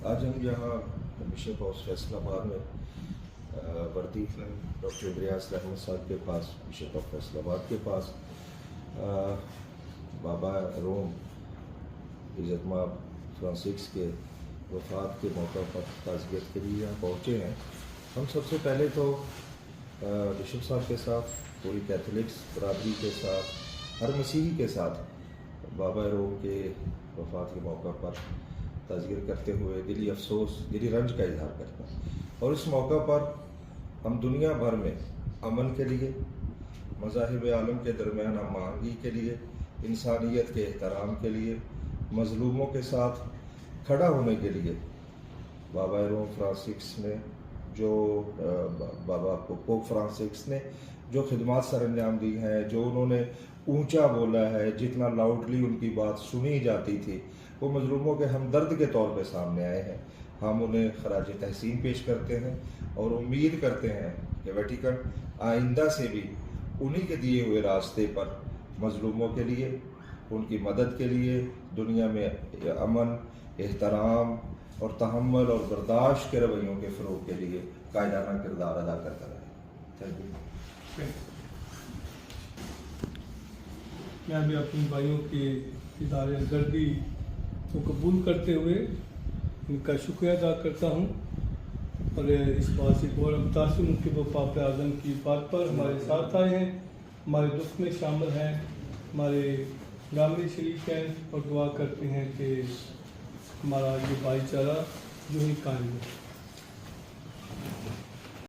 آج ہم یہاں بشپ ہاؤس فیصل آباد میں وردی ڈاکٹر ریاض احمد صاحب کے پاس، بشپ آف فیصل آباد کے پاس بابا روم عزت مآب فرانسس کے وفات کے موقع پر تعزیت کے لیے یہاں پہنچے ہیں۔ ہم سب سے پہلے تو بشپ صاحب کے ساتھ، پوری کیتھولکس برادری کے ساتھ، ہر مسیحی کے ساتھ بابا روم کے وفات کے موقع پر تعزیت کرتے ہوئے دلی افسوس، دلی رنج کا اظہار کرتا ہیں۔ اور اس موقع پر ہم دنیا بھر میں امن کے لیے، مذاہب عالم کے درمیان ہم آہنگی کے لیے، انسانیت کے احترام کے لیے، مظلوموں کے ساتھ کھڑا ہونے کے لیے بابا روم فرانسس نے جو بابا پوپ فرانسس نے جو خدمات سر انجام دی ہیں، جو انہوں نے اونچا بولا ہے، جتنا لاؤڈلی ان کی بات سنی جاتی تھی، وہ مظلوموں کے ہمدرد کے طور پہ سامنے آئے ہیں۔ ہم انہیں خراج تحسین پیش کرتے ہیں اور امید کرتے ہیں کہ ویٹیکن آئندہ سے بھی انہی کے دیے ہوئے راستے پر مظلوموں کے لیے، ان کی مدد کے لیے، دنیا میں امن، احترام اور تحمل اور برداشت کے رویوں کے فروغ کے لیے قائدانہ کردار ادا کرتا رہے۔ Thank you. میں بھی اپنے بھائیوں کی ادارے ہمدردی کو قبول کرتے ہوئے ان کا شکریہ ادا کرتا ہوں، اور اس بات سے بہت متاثر ہوں کہ وہ پاپ اعظم کی بات پر ہمارے ساتھ آئے ہیں، ہمارے دکھ میں شامل ہیں، ہمارے غم میں شریک ہیں، اور دعا کرتے ہیں کہ ہمارا یہ بھائی چارہ جو ہی قائم ہے۔